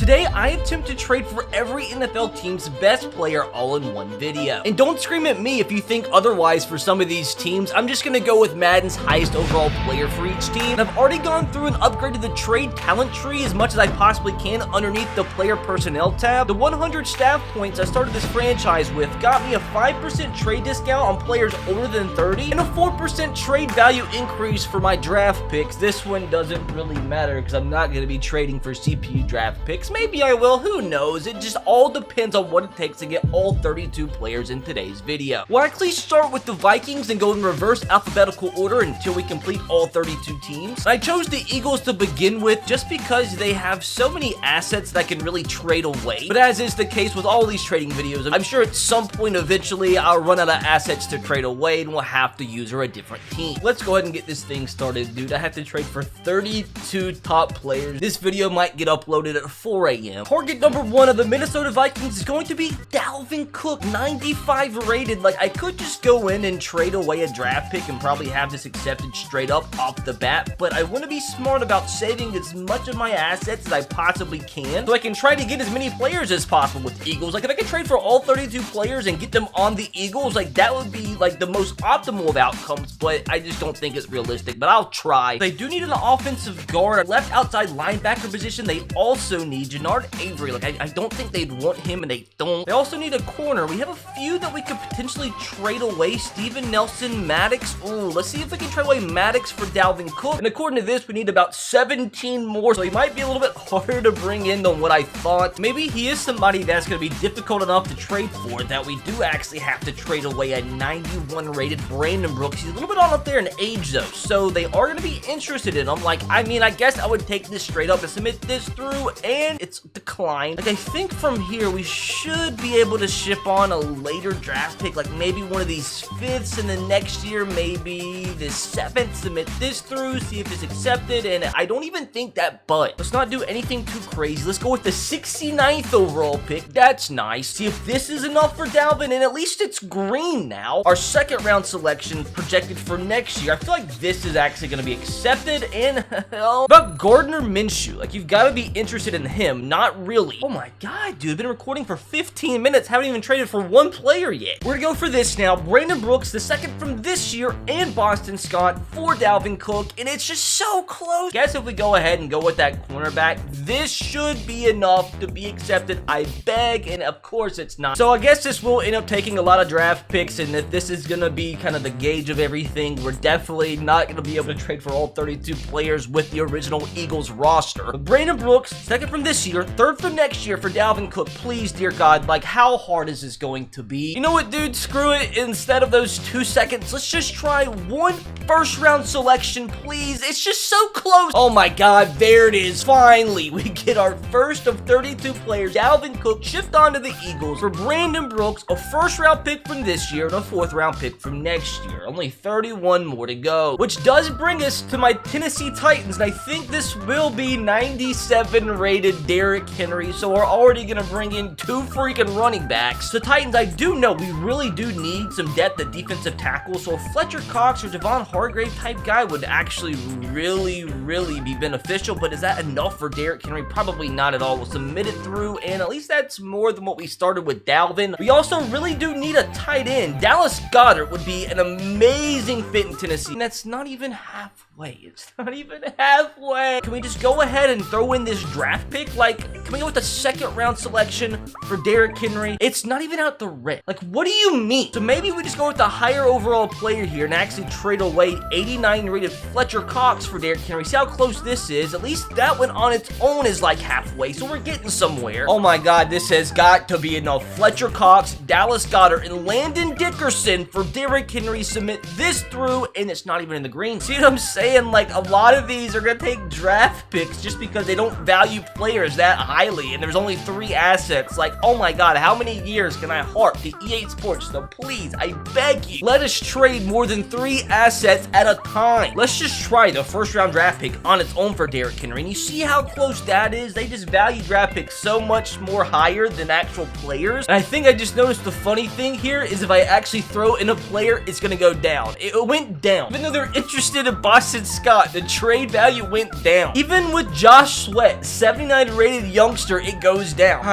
Today, I attempt to trade for every NFL team's best player all in one video. And don't scream at me if you think otherwise for some of these teams. I'm just gonna go with Madden's highest overall player for each team. And I've already gone through and upgraded the trade talent tree as much as I possibly can underneath the player personnel tab. The 100 staff points I started this franchise with got me a 5% trade discount on players older than 30 and a 4% trade value increase for my draft picks. This one doesn't really matter because I'm not going to be trading for CPU draft picks. Maybe I will, who knows? It just all depends on what it takes to get all 32 players in today's video. We'll actually start with the Vikings and go in reverse alphabetical order until we complete all 32 teams. I chose the Eagles to begin with just because they have so many assets that I can really trade away. But as is the case with all these trading videos, I'm sure at some point eventually I'll run out of assets to trade away and we'll have to use a different team. Let's go ahead and get this thing started, dude. I have to trade for 32 top players. This video might get uploaded at 4 a.m. Target number 1 of the Minnesota Vikings is going to be Dalvin Cook, 95 rated. Like, I could just go in and trade away a draft pick and probably have this accepted straight up off the bat, but I want to be smart about saving as much of my assets as I possibly can so I can try to get as many players as possible with Eagles. Like, if I could trade for all 32 players and get them on the Eagles, like, that would be like the most optimal of outcomes, but I just don't think it's realistic, but I'll try. They do need an offensive guard. Left outside linebacker position, they also need Jannard Avery. Like, I don't think they'd want him, and they don't. They also need a corner. We have a few that we could potentially trade away. Steven Nelson, Maddox. Ooh, let's see if we can trade away Maddox for Dalvin Cook. And according to this, we need about 17 more, so he might be a little bit harder to bring in than what I thought. Maybe he is somebody that's going to be difficult enough to trade for that we do actually have to trade away a 91 rated Brandon Brooks. He's a little bit on up there in age, though, so they are going to be interested in him. Like, I mean, I guess I would take this straight up and submit this through, and it's declined. Like, I think from here, we should be able to ship on a later draft pick, like maybe one of these 5ths, and then next year, maybe the 7th, submit this through, see if it's accepted, and I don't even think that but. Let's not do anything too crazy. Let's go with the 69th overall pick. That's nice. See if this is enough for Dalvin, and at least it's green now. Our second round selection projected for next year. I feel like this is actually going to be accepted, and about Gardner Minshew. Like, you've got to be interested in him. Not really. Oh my god, dude. I've been recording for 15 minutes. Haven't even traded for one player yet. We're going to go for this now. Brandon Brooks, the second from this year, and Boston Scott for Dalvin Cook, and it's just so close. Guess if we go ahead and go with that cornerback, this should be enough to be accepted. I beg, and of course it's not. So I guess this will end up taking a lot of draft picks, and if this is going to be kind of the gauge of everything, we're definitely not going to be able to trade for all 32 players with the original Eagles roster. But Brandon Brooks, second from this year, third from next year for Dalvin Cook. Please, dear God, like, how hard is this going to be? You know what, dude? Screw it. Instead of those 2 seconds, let's just try one first round selection, please. It's just so close. Oh my god, there it is. Finally, we get our first of 32 players. Dalvin Cook shift on to the Eagles for Brandon Brooks, a first round pick from this year and a 4th round pick from next year. Only 31 more to go, which does bring us to my Tennessee Titans, and I think this will be 97 rated Derrick Henry, so we're already going to bring in 2 freaking running backs. The Titans, I do know we really do need some depth at defensive tackle, so a Fletcher Cox or Devon Hargrave type guy would actually really be beneficial, but is that enough for Derrick Henry? Probably not at all. We'll submit it through, and at least that's more than what we started with Dalvin. We also really do need a tight end. Dallas Goedert would be an amazing fit in Tennessee, and that's not even halfway. It's not even halfway. Can we just go ahead and throw in this draft pick? Like, can we go with the second round selection for Derrick Henry? It's not even out the red. Like, what do you mean? So maybe we just go with the higher overall player here and actually trade away 89 rated Fletcher Cox for Derrick Henry. See how close this is? At least that one on its own is like halfway, so we're getting somewhere. Oh my god, this has got to be enough. Fletcher Cox, Dallas Goedert, and Landon Dickerson for Derrick Henry. Submit this through, and it's not even in the green. See what I'm saying? Like, a lot of these are going to take draft picks just because they don't value players that highly, and there's only 3 assets. Like, oh my god, how many years can I harp to EA Sports? So please, I beg you, let us trade more than 3 assets at a time. Let's just try the first round draft pick on its own for Derrick Henry, and you see how close that is? They just value draft picks so much more higher than actual players, and I think I just noticed the funny thing here is if I actually throw in a player, it's going to go down. It went down. Even though they're interested in Boston Scott, the trade value went down. Even with Josh Sweat, 79 rated youngster, it goes down.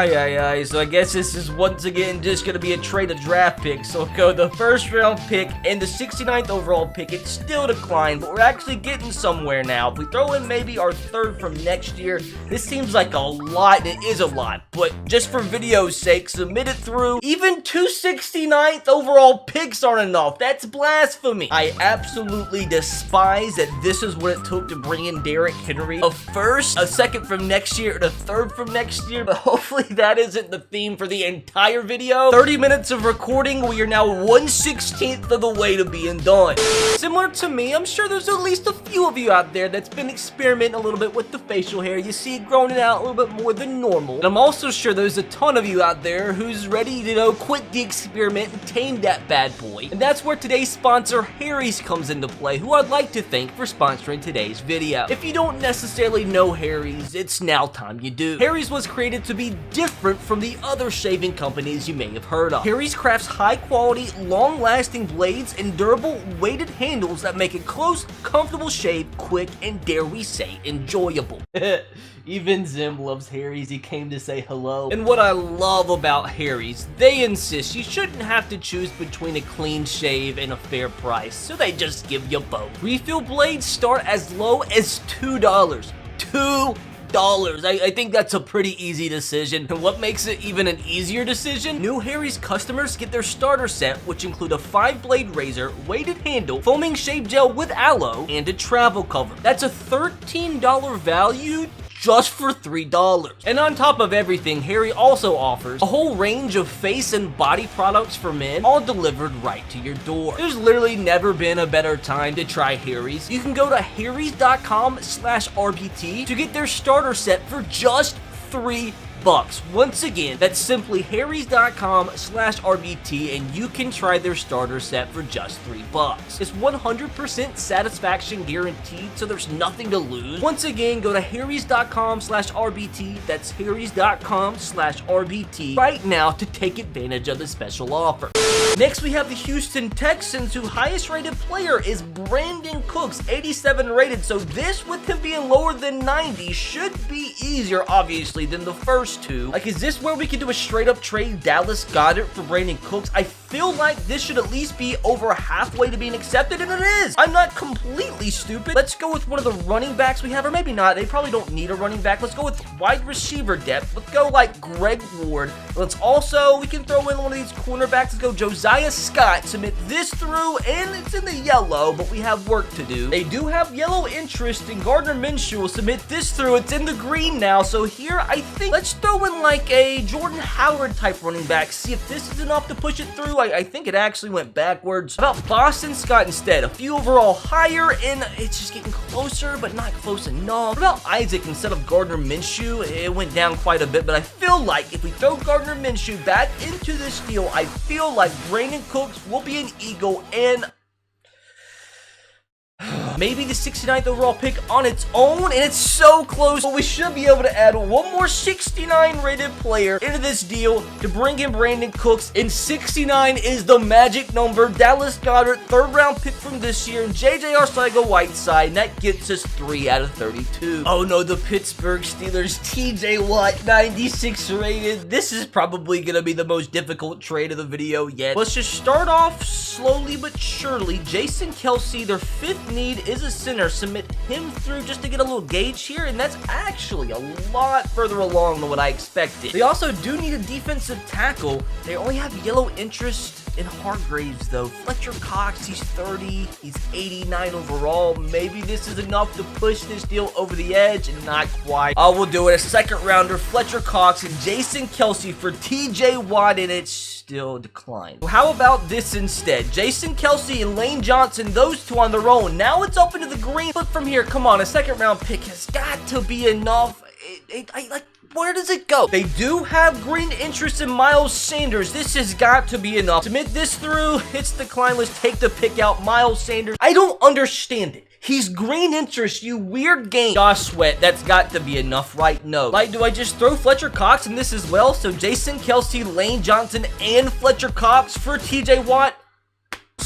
So I guess this is once again just gonna be a trade of draft picks. So go the first round pick and the 69th overall pick. It still declined, but we're actually getting somewhere now. If we throw in maybe our third from next year, this seems like a lot, and it is a lot, but just for video's sake, submit it through. Even 269th overall picks aren't enough. That's blasphemy. I absolutely despise that this is what it took to bring in Derrick Henry. A first, a second from next year, and a third from next year, but hopefully that isn't the theme for the entire video. 30 minutes of recording, we are now 1/16th of the way to being done. Similar to me, I'm sure there's at least a few of you out there that's been experimenting a little bit with the facial hair. You see it growing out a little bit more than normal. And I'm also sure there's a ton of you out there who's ready to, quit the experiment and tame that bad boy. And that's where today's sponsor, Harry's, comes into play, who I'd like to thank for sponsoring today's video. If you don't necessarily know Harry's, it's now time you do. Harry's was created to be different from the other shaving companies you may have heard of. Harry's crafts high-quality, long-lasting blades and durable weighted handles that make a close, comfortable shave quick and, dare we say, enjoyable. Even Zim loves Harry's. He came to say hello. And what I love about Harry's, they insist you shouldn't have to choose between a clean shave and a fair price, so they just give you both. Refill blades start as low as $2. $2. I think that's a pretty easy decision. And what makes it even an easier decision? New Harry's customers get their starter set, which include a 5-blade razor, weighted handle, foaming shave gel with aloe, and a travel cover. That's a $13 value just for $3. And on top of everything, Harry also offers a whole range of face and body products for men, all delivered right to your door. There's literally never been a better time to try Harry's. You can go to harrys.com/RBT to get their starter set for just $3. Once again, that's simply harrys.com/RBT and you can try their starter set for just $3. It's 100% satisfaction guaranteed, so there's nothing to lose. Once again, go to harrys.com/RBT. That's harrys.com/RBT right now to take advantage of the special offer. Next, we have the Houston Texans, whose highest rated player is Brandon Cooks, 87 rated. So this, with him being lower than 90, should be easier, obviously, than the first two. Like, is this where we can do a straight up trade Dallas Goedert for Brandon Cooks? I feel like this should at least be over halfway to being accepted, and it is. I'm not completely stupid. Let's go with one of the running backs we have, or maybe not. They probably don't need a running back. Let's go with wide receiver depth. Let's go like Greg Ward. Let's also, we can throw in one of these cornerbacks. Let's go Josiah Scott. Submit this through, and it's in the yellow, but we have work to do. They do have yellow interest in Gardner Minshew. We'll submit this through. It's in the green now, so here I think let's throw in like a Jordan Howard type running back. See if this is enough to push it through. I think it actually went backwards. How about Boston Scott instead? A few overall higher, and it's just getting closer, but not close enough. What about Isaac instead of Gardner Minshew? It went down quite a bit, but I feel like if we throw Gardner Minshew back into this deal, I feel like Brandon Cooks will be an Eagle, and maybe the 69th overall pick on its own, and it's so close, but we should be able to add one more 69 rated player into this deal to bring in Brandon Cooks, and 69 is the magic number. Dallas Goedert, 3rd round pick from this year, and JJ Arcega-Whiteside, and that gets us 3 out of 32. Oh no, the Pittsburgh Steelers, TJ Watt, 96 rated. This is probably going to be the most difficult trade of the video yet. Let's just start off slowly but surely. Jason Kelce, their 5th need is a center. Submit him through just to get a little gauge here, and that's actually a lot further along than what I expected. They also do need a defensive tackle. They only have yellow interest in Hargraves, though. Fletcher Cox, he's 30. He's 89 overall. Maybe this is enough to push this deal over the edge, and not quite. We'll do it. A 2nd rounder, Fletcher Cox, and Jason Kelce for TJ Watt, and it's still declined. How about this instead? Jason Kelce and Lane Johnson, those two on their own. Now it's up into the green. But from here, come on, a 2nd round pick has got to be enough. Where does it go? They do have green interest in Miles Sanders. This has got to be enough. Submit this through. It's declined. Let's take the pick out. Miles Sanders. I don't understand it. He's green interest, you weird game. Josh Sweat, that's got to be enough, right? No. Like, do I just throw Fletcher Cox in this as well? So Jason Kelce, Lane Johnson, and Fletcher Cox for TJ Watt?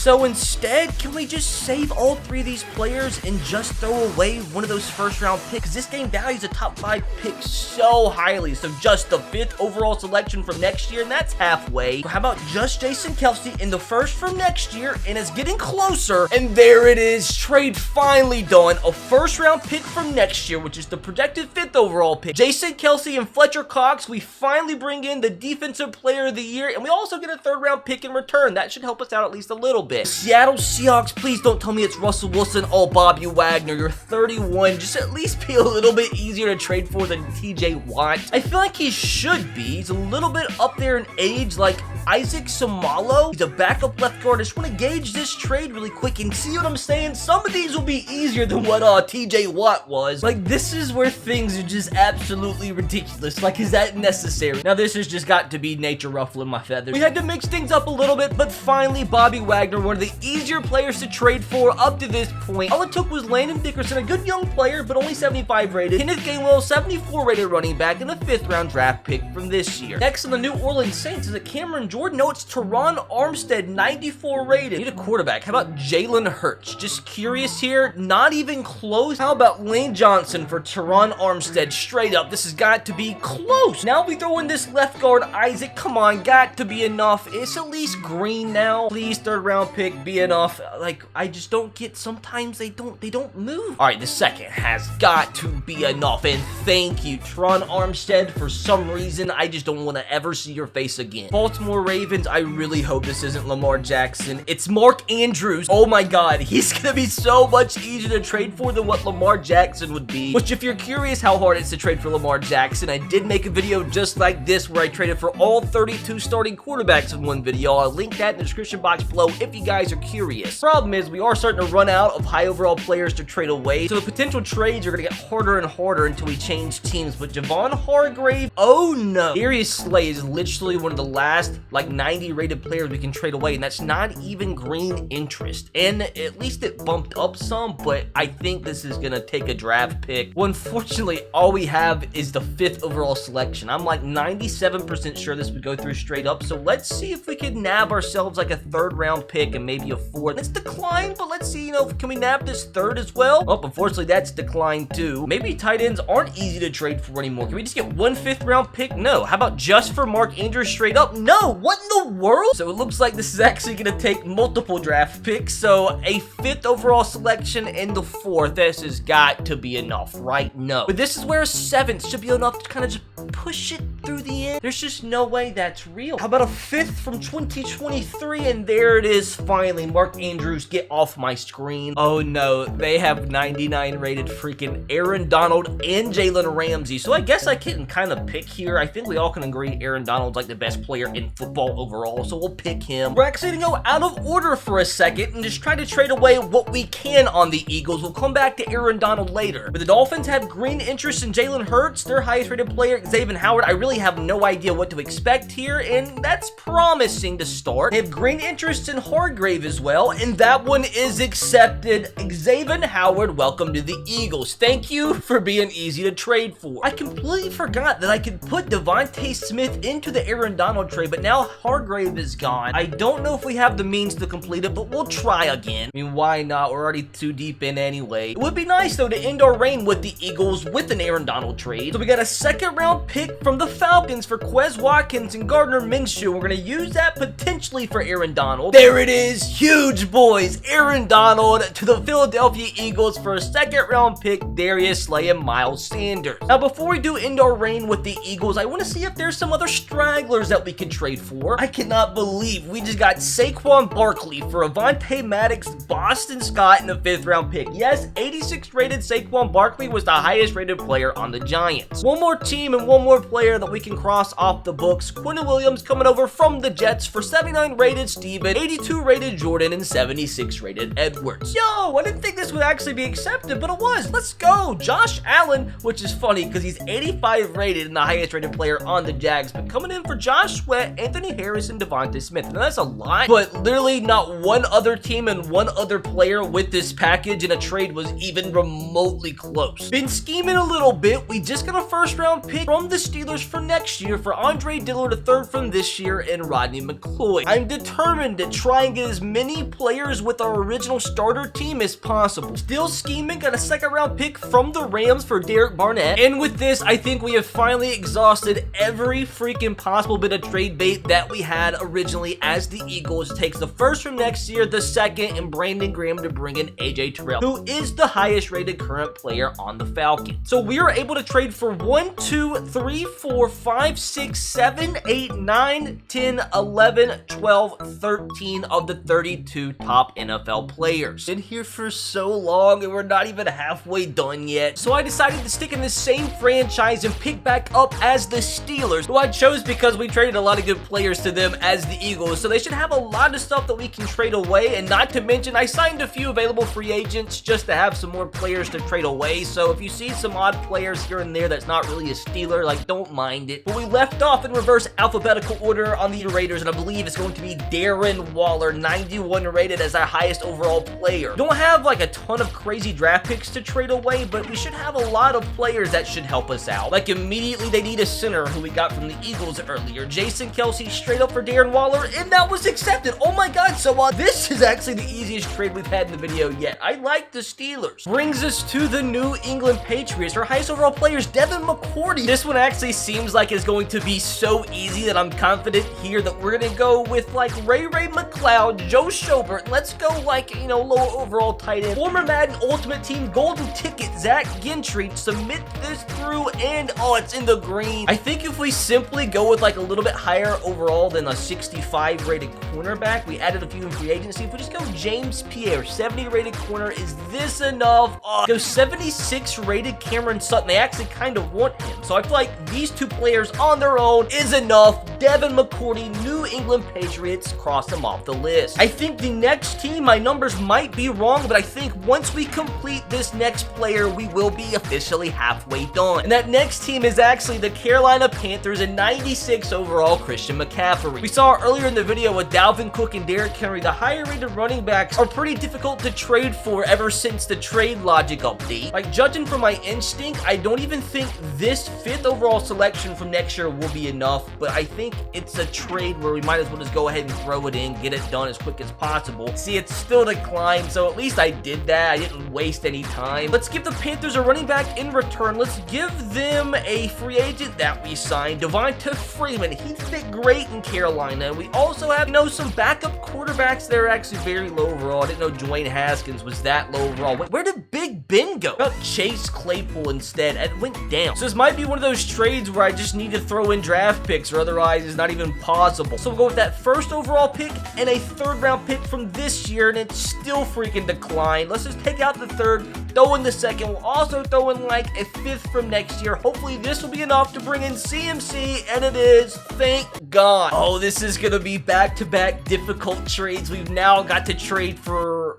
So instead, can we just save all 3 of these players and just throw away one of those first round picks? This game values a top 5 pick so highly, so just the 5th overall selection from next year, and that's halfway. How about just Jason Kelce in the first from next year, and it's getting closer, and there it is, trade finally done. A first round pick from next year, which is the projected 5th overall pick. Jason Kelce and Fletcher Cox, we finally bring in the defensive player of the year, and we also get a 3rd round pick in return. That should help us out at least a little bit. Seattle Seahawks, please don't tell me it's Russell Wilson. Oh, Bobby Wagner, you're 31. Just at least be a little bit easier to trade for than TJ Watt. I feel like he should be. He's a little bit up there in age, like Isaac Samalo. He's a backup left guard. I just want to gauge this trade really quick and see what I'm saying. Some of these will be easier than what TJ Watt was. Like, this is where things are just absolutely ridiculous. Like, is that necessary? Now, this has just got to be nature ruffling my feathers. We had to mix things up a little bit, but finally, Bobby Wagner, one of the easier players to trade for up to this point. All it took was Landon Dickerson, a good young player, but only 75 rated. Kenneth Gainwell, 74 rated running back, and a 5th round draft pick from this year. Next on the New Orleans Saints is it Cameron Jordan? No, it's Teron Armstead, 94 rated. Need a quarterback. How about Jalen Hurts? Just curious here. Not even close. How about Lane Johnson for Teron Armstead? Straight up, this has got to be close. Now we throw in this left guard, Isaac. Come on, got to be enough. It's at least green now. Please, 3rd round pick, be enough. Like, I just don't get, sometimes they don't move. All right, the 2nd has got to be enough. And thank you, Teron Armstead. For some reason, I just don't want to ever see your face again. Baltimore Ravens, I really hope this isn't Lamar Jackson. It's Mark Andrews. Oh my God, he's gonna be so much easier to trade for than what Lamar Jackson would be. Which, if you're curious how hard it is to trade for Lamar Jackson, I did make a video just like this where I traded for all 32 starting quarterbacks in one video. I'll link that in the description box below if you guys are curious. Problem is, we are starting to run out of high overall players to trade away, so the potential trades are gonna get harder and harder until we change teams. But Javon Hargrave, oh no. Darius Slay is literally one of the last, like, 90 rated players we can trade away, and that's not even green interest. And at least it bumped up some, but I think this is gonna take a draft pick. Well, unfortunately, all we have is the 5th overall selection. I'm like 97% sure this would go through straight up, so let's see if we can nab ourselves like a 3rd round pick and maybe a 4th. It's declined, but let's see, can we nab this 3rd as well? Oh, unfortunately, that's declined too. Maybe tight ends aren't easy to trade for anymore. Can we just get 1 5th round pick? No. How about just for Mark Andrews straight up? No. What in the world? So it looks like this is actually going to take multiple draft picks. So a 5th overall selection and the 4th. This has got to be enough, right? No. But this is where a 7th should be enough to kind of just push it through the end. There's just no way that's real. How about a 5th from 2023? And there it is, finally. Mark Andrews, get off my screen. Oh no, they have 99 rated freaking Aaron Donald and Jalen Ramsey. So I guess I can kind of pick here. I think we all can agree Aaron Donald's like the best player in football overall, so we'll pick him. We're actually gonna go out of order for a second and just try to trade away what we can on the Eagles. We'll come back to Aaron Donald later. But the Dolphins have green interest in Jalen Hurts, their highest rated player, Xavier Howard. I really have no idea what to expect here, and that's promising to start. They have green interest in Hargrave as well, and that one is accepted. Xavier Howard, welcome to the Eagles. Thank you for being easy to trade for. I completely forgot that I could put Devontae Smith into the Aaron Donald trade, but now Hargrave is gone. I don't know if we have the means to complete it, but we'll try again. I mean, why not? We're already too deep in anyway. It would be nice, though, to end our reign with the Eagles with an Aaron Donald trade. So we got a 2nd round pick from the Falcons for Quez Watkins and Gardner Minshew. We're going to use that potentially for Aaron Donald. There it is. Huge, boys. Aaron Donald to the Philadelphia Eagles for a 2nd round pick, Darius Slay and Miles Sanders. Now, before we do end our reign with the Eagles, I want to see if there's some other stragglers that we can trade for. I cannot believe we just got Saquon Barkley for Avonte Maddox, Boston Scott, and a 5th round pick. Yes, 86 rated Saquon Barkley was the highest rated player on the Giants. One more team and one more player that we can cross off the books. Quentin Williams coming over from the Jets for 79 rated Steven, 82 rated Jordan, and 76 rated Edwards. Yo, I didn't think this would actually be accepted, but it was. Let's go. Josh Allen, which is funny because he's 85 rated and the highest rated player on the Jags, but coming in for Josh Sweat and Anthony Harris and Devonta Smith. Now that's a lot, but literally not one other team and one other player with this package in a trade was even remotely close. Been scheming a little bit. We just got a first round pick from the Steelers for next year for Andre Dillard, a third from this year, and Rodney McLeod. I'm determined to try and get as many players with our original starter team as possible. Still scheming, got a second round pick from the Rams for Derek Barnett. And with this, I think we have finally exhausted every freaking possible bit of trade bait that we had originally, as the Eagles takes the first from next year, the second, and Brandon Graham to bring in AJ Terrell, who is the highest rated current player on the Falcons. So we are able to trade for 1, 2, 3, 4, 5, 6, 7, 8, 9, 10, 11, 12, 13 of the 32 top NFL players. Been here for so long and we're not even halfway done yet. So I decided to stick in the same franchise and pick back up as the Steelers, who I chose because we traded a lot of good players to them as the Eagles. So they should have a lot of stuff that we can trade away, and not to mention I signed a few available free agents just to have some more players to trade away. So if you see some odd players here and there that's not really a Steeler, like, don't mind it. But we left off in reverse alphabetical order on the Raiders, and I believe it's going to be Darren Waller, 91 rated as our highest overall player. Don't have like a ton of crazy draft picks to trade away, but we should have a lot of players that should help us out. Like immediately they need a center who we got from the Eagles earlier. Jason Kelsey straight up for Darren Waller, and that was accepted. Oh my god, so this is actually the easiest trade we've had in the video yet. I like the Steelers. Brings us to the New England Patriots. Our highest overall player is Devin McCourty. This one actually seems like it's going to be so easy that I'm confident here that we're gonna go with like Ray McLeod, Joe Schobert. Let's go like, you know, low overall tight end. Former Madden Ultimate Team Golden Ticket, Zach Gentry. Submit this through, and oh, it's in the green. I think if we simply go with like a little bit higher overall than a 65 rated cornerback, we added a few in free agency. If we just go James Pierre, 70 rated corner, is this enough? Go 76 rated Cameron Sutton. They actually kind of want him. So I feel like these two players on their own is enough. Devin McCourty, New England Patriots, cross them off the list. I think the next team, my numbers might be wrong, but I think once we complete this next player, we will be officially halfway done. And that next team is actually the Carolina Panthers and 96 overall Christian McCaffrey. We saw earlier in the video with Dalvin Cook and Derrick Henry, the higher rated running backs are pretty difficult to trade for ever since the trade logic update. Like, judging from my instinct, I don't even think this 5th overall selection from next year will be enough, but I think it's a trade where we might as well just go ahead and throw it in, get it done as quick as possible. See, it's still declined, so at least I did that. I didn't waste any time. Let's give the Panthers a running back in return. Let's give them a free agent that we signed, Devonta Freeman. He fit great in Carolina. We also have, you know, some backup quarterbacks that are actually very low overall. I didn't know Dwayne Haskins was that low overall. Where did Big Ben go? About Chase Claypool instead. It went down. So this might be one of those trades where I just need to throw in draft picks, or otherwise it's not even possible. So we'll go with that first overall pick and a 3rd round pick from this year, and it's still freaking declined. Let's just take out the 3rd, throw in the 2nd. We'll also throw in like a 5th from next year. Hopefully this will be enough to bring in CMC, and it is. Thank God. Oh, this is gonna be back-to-back difficult trades. We've now got to trade for...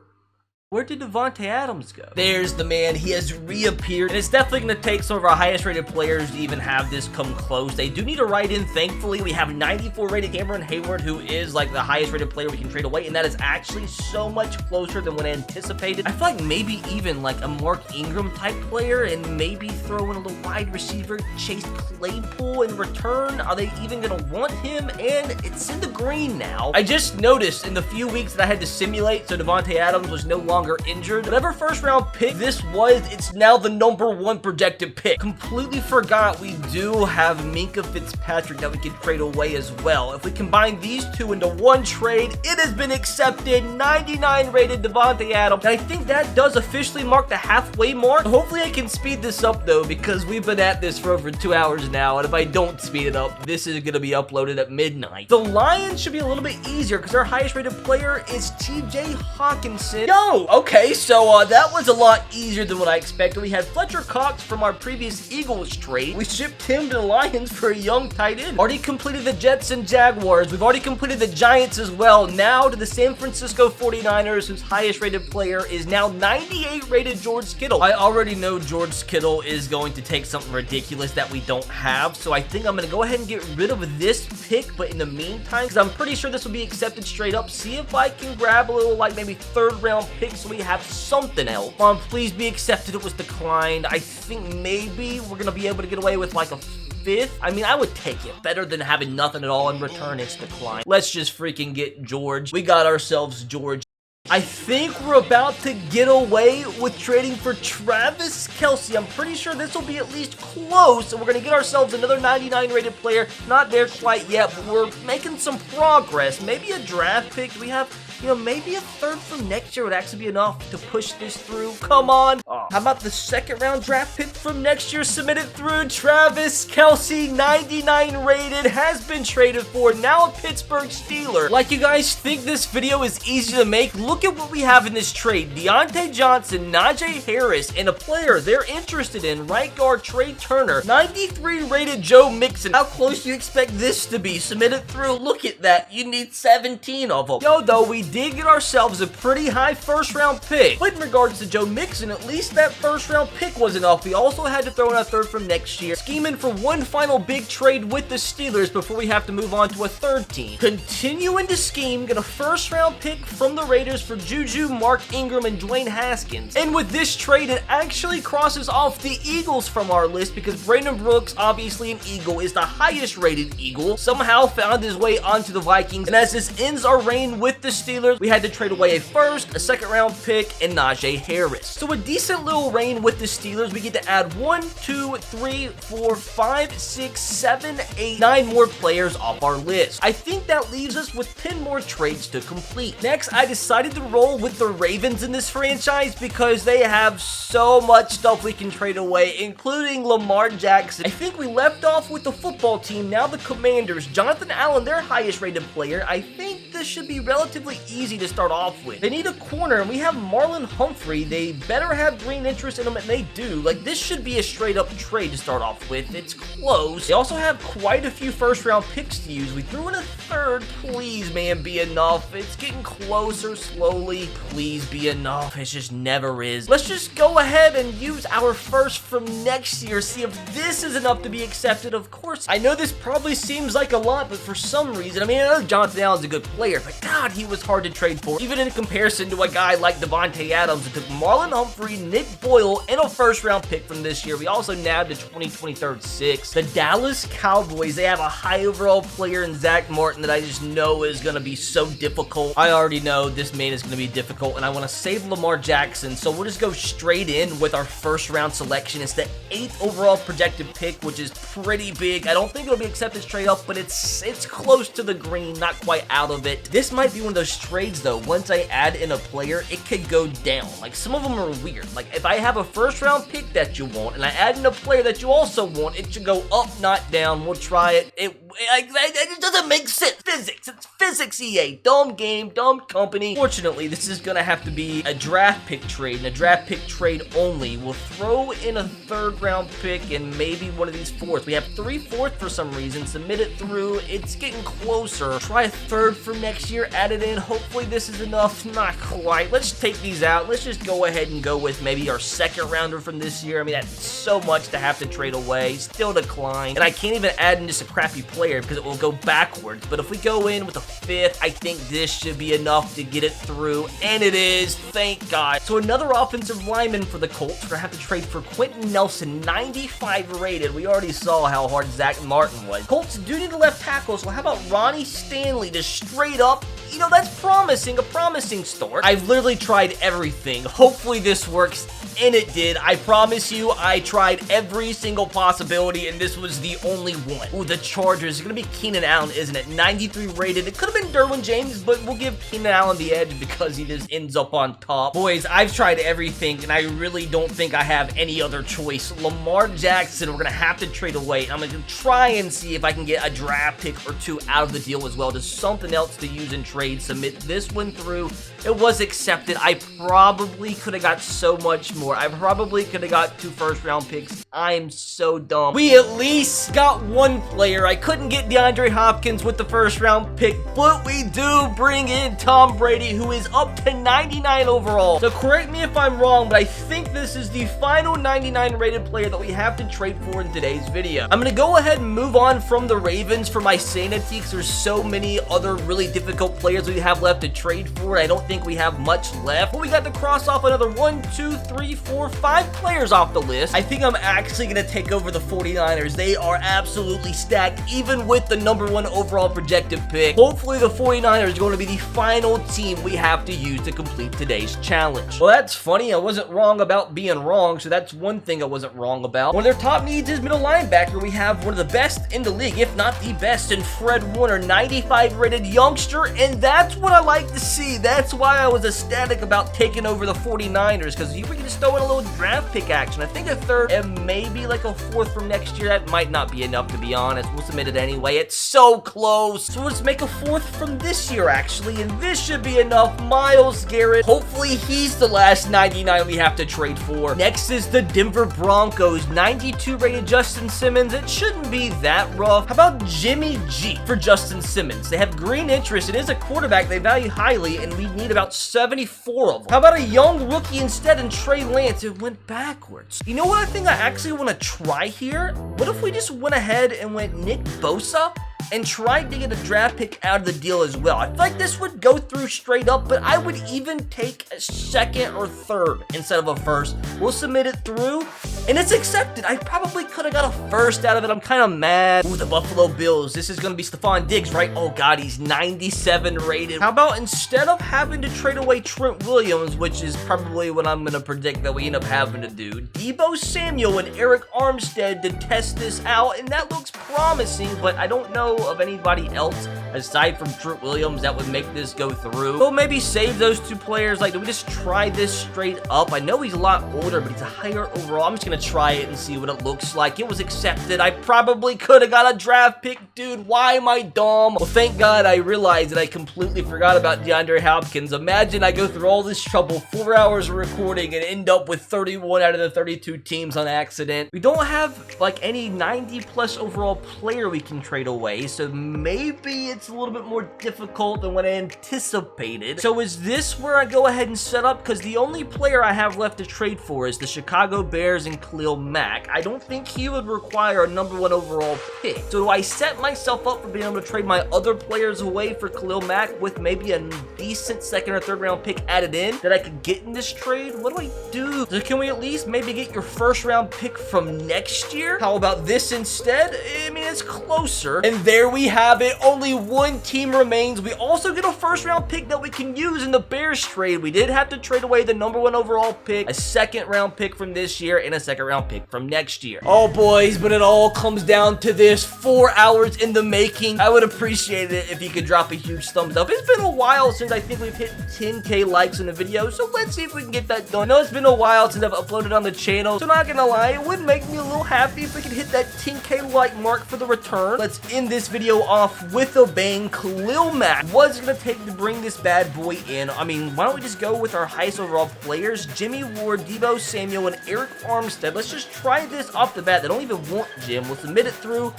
Where did Devontae Adams go? There's the man. He has reappeared, and it's definitely going to take some of our highest rated players to even have this come close. They do need a write in. Thankfully, we have 94 rated Cameron Hayward, who is like the highest rated player we can trade away, and that is actually so much closer than what I anticipated. I feel like maybe even like a Mark Ingram type player, and maybe throw in a little wide receiver, Chase Claypool in return. Are they even going to want him? And it's in the green now. I just noticed in the few weeks that I had to simulate, so Devontae Adams was no longer injured. Whatever first round pick this was, it's now the #1 projected pick. Completely forgot we do have Minkah Fitzpatrick that we could trade away as well. If we combine these two into one trade, it has been accepted. 99 rated Devontae Adams. And I think that does officially mark the halfway mark. Hopefully I can speed this up though, because we've been at this for over 2 hours now, and if I don't speed it up, this is going to be uploaded at midnight. The Lions should be a little bit easier because our highest rated player is TJ Hawkinson. Yo, Ooh, okay, so that was a lot easier than what I expected. We had Fletcher Cox from our previous Eagles trade. We shipped him to the Lions for a young tight end. Already completed the Jets and Jaguars. We've already completed the Giants as well. Now to the San Francisco 49ers, whose highest rated player is now 98 rated George Kittle. I already know George Kittle is going to take something ridiculous that we don't have, so I think I'm going to go ahead and get rid of this pick, but in the meantime, because I'm pretty sure this will be accepted straight up, see if I can grab a little, like, maybe third round pick so we have something else. Come on, please be accepted. It was declined. I think maybe we're going to be able to get away with, like, a fifth. I mean, I would take it. Better than having nothing at all in return. It's declined. Let's just freaking get George. We got ourselves George. I think we're about to get away with trading for Travis Kelce. I'm pretty sure this will be at least close, and we're going to get ourselves another 99 rated player. Not there quite yet, but we're making some progress. Maybe a draft pick. We have, you know, maybe a third from next year would actually be enough to push this through. Come on. Oh. How about the second round draft pick from next year submitted through? Travis Kelce, 99 rated, has been traded for. Now a Pittsburgh Steeler. Like, you guys think this video is easy to make? Look at what we have in this trade. Deontay Johnson, Najee Harris, and a player they're interested in, right guard Trey Turner. 93 rated Joe Mixon. How close do you expect this to be? Submitted through. Look at that. You need 17 of them. Yo, though, we did get ourselves a pretty high first round pick. But in regards to Joe Mixon, at least that first round pick was enough. We also had to throw in a third from next year, scheming for one final big trade with the Steelers before we have to move on to a third team. Continuing to scheme, get a first round pick from the Raiders for Juju, Mark Ingram, and Dwayne Haskins. And with this trade, it actually crosses off the Eagles from our list because Brandon Brooks, obviously an Eagle, is the highest rated Eagle, somehow found his way onto the Vikings. And as this ends our reign with the Steelers, we had to trade away a first, a second round pick, and Najee Harris. So a decent little reign with the Steelers. We get to add 1, 2, 3, 4, 5, 6, 7, 8, 9 more players off our list. I think that leaves us with 10 more trades to complete. Next, I decided to roll with the Ravens in this franchise because they have so much stuff we can trade away, including Lamar Jackson. I think we left off with the football team, now the Commanders. Jonathan Allen, their highest rated player. I think this should be relatively easy to start off with. They need a corner, and we have Marlon Humphrey. They better have green interest in them, and they do. Like, this should be a straight up trade to start off with. It's close. They also have quite a few first round picks to use. We threw in a third. Please, man, be enough. It's getting closer slowly. Please be enough. It just never is. Let's just go ahead and use our first from next year. See if this is enough to be accepted. Of course, I know this probably seems like a lot, but for some reason, I mean, I know Jonathan Allen's a good player, but God, he was hard to trade for. Even in comparison to a guy like Devontae Adams that took Marlon Humphrey, Nick Boyle, and a first round pick from this year. We also nabbed a 2023 6. The Dallas Cowboys, they have a high overall player in Zach Martin that I just know is going to be so difficult. I already know this man is going to be difficult, and I want to save Lamar Jackson, so we'll just go straight in with our first round selection. It's the 8th overall projected pick, which is pretty big. I don't think it'll be accepted straight up, but it's close to the green, not quite out of it. This might be one of those trades, though. Once I add in a player, it could go down. Like, some of them are weird. Like, if I have a first round pick that you want, and I add in a player that you also want, it should go up, not down. We'll try it. It doesn't make sense. Physics. It's physics, EA. Dumb game, dumb company. Fortunately, this is going to have to be a draft pick trade, and a draft pick trade only. We'll throw in a third round pick and maybe one of these fourths. We have 3 fourths for some reason. Submit it through. It's getting closer. Try a third for next year. Add it in. Hopefully this is enough. Not quite. Let's take these out. Let's just go ahead and go with maybe our second rounder from this year. I mean, that's so much to have to trade away. Still decline. And I can't even add in just a crappy player because it will go backwards. But if we go in with a 5th, I think this should be enough to get it through. And it is. Thank God. So another offensive lineman for the Colts. We're going to have to trade for Quentin Nelson, 95 rated. We already saw how hard Zach Martin was. Colts do need a left tackle, so how about Ronnie Stanley just straight up? You know, that's promising, a promising start. I've literally tried everything. Hopefully this works, and it did. I promise you, I tried every single possibility, and this was the only one. Ooh, the Chargers. It's going to be Keenan Allen, isn't it? 93 rated. It could have been Derwin James, but we'll give Keenan Allen the edge because he just ends up on top. Boys, I've tried everything, and I really don't think I have any other choice. Lamar Jackson, we're going to have to trade away. I'm going to try and see if I can get a draft pick or 2 out of the deal as well. Just something else to use in trade. trade. Submit this one through. It was accepted. I probably could have got so much more. I probably could have got 2 first-round picks. I'm so dumb. We at least got one player. I couldn't get DeAndre Hopkins with the first-round pick, but we do bring in Tom Brady, who is up to 99 overall. So correct me if I'm wrong, but I think this is the final 99 rated player that we have to trade for in today's video. I'm going to go ahead and move on from the Ravens for my sanity, because there's so many other really difficult players we have left to trade for. I don't think we have much left, but we got to cross off another 1, 2, 3, 4, 5 players off the list. I think I'm actually going to take over the 49ers. They are absolutely stacked, even with the #1 overall projected pick. Hopefully the 49ers are going to be the final team we have to use to complete today's challenge. Well, that's funny. I wasn't wrong about being wrong, so that's one thing I wasn't wrong about. One of their top needs is middle linebacker. We have one of the best in the league, if not the best, in Fred Warner, 95 rated youngster, and that's what I like to see. That's why I was ecstatic about taking over the 49ers, because we can just throw in a little draft pick action. I think a 3rd and maybe like a 4th from next year. That might not be enough, to be honest. We'll submit it anyway. It's so close. So let's make a 4th from this year, actually, and this should be enough. Myles Garrett. Hopefully he's the last 99 we have to trade for. Next is the Denver Broncos, 92 rated Justin Simmons. It shouldn't be that rough. How about Jimmy G for Justin Simmons? They have green interest. It is a quarterback they value highly, and we need about 74 of them. How about a young rookie instead in Trey Lance? It went backwards. You know what I think I actually want to try here? What if we just went ahead and went Nick Bosa and tried to get a draft pick out of the deal as well? I feel like this would go through straight up, but I would even take a 2nd or 3rd instead of a 1st. We'll submit it through, and it's accepted. I probably could have got a 1st out of it. I'm kind of mad. Ooh, the Buffalo Bills. This is going to be Stephon Diggs, right? Oh, God, he's 97 rated. How about instead of having to trade away Trent Williams, which is probably what I'm going to predict that we end up having to do, Deebo Samuel and Eric Armstead to test this out, and that looks promising, but I don't know of anybody else aside from Trent Williams that would make this go through. We'll maybe save those 2 players. Like, do we just try this straight up? I know he's a lot older, but he's a higher overall. I'm just gonna try it and see what it looks like. It was accepted. I probably could have got a draft pick, dude. Why am I dumb? Well, thank God I realized that I completely forgot about DeAndre Hopkins. Imagine I go through all this trouble, 4 hours of recording, and end up with 31 out of the 32 teams on accident. We don't have like any 90+ overall player we can trade away, so maybe it's a little bit more difficult than what I anticipated. So is this where I go ahead and set up? Because the only player I have left to trade for is the Chicago Bears and Khalil Mack. I don't think he would require a #1 overall pick. So do I set myself up for being able to trade my other players away for Khalil Mack with maybe a decent 2nd or 3rd round pick added in that I could get in this trade? What do I do? So can we at least maybe get your 1st round pick from next year? How about this instead? I mean, it's closer. And there we have it. Only one team remains. We also get a 1st round pick that we can use in the Bears trade. We did have to trade away the #1 overall pick, a 2nd round pick from this year, and a 2nd round pick from next year. Oh, boys, but it all comes down to this. 4 hours in the making. I would appreciate it if you could drop a huge thumbs up. It's been a while since I think we've hit 10K likes in a video, so let's see if we can get that done. I know it's been a while since I've uploaded on the channel, so not gonna lie, it would make me a little happy if we could hit that 10K like mark for the return. Let's end this video off with a bang. Khalil Mack was gonna take to bring this bad boy in. I mean, why don't we just go with our highest overall players? Jimmy Ward, Deebo Samuel, and Eric Armstead. Let's just try this off the bat. They don't even want Jim. We'll submit it through.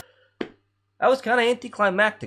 That was kind of anticlimactic.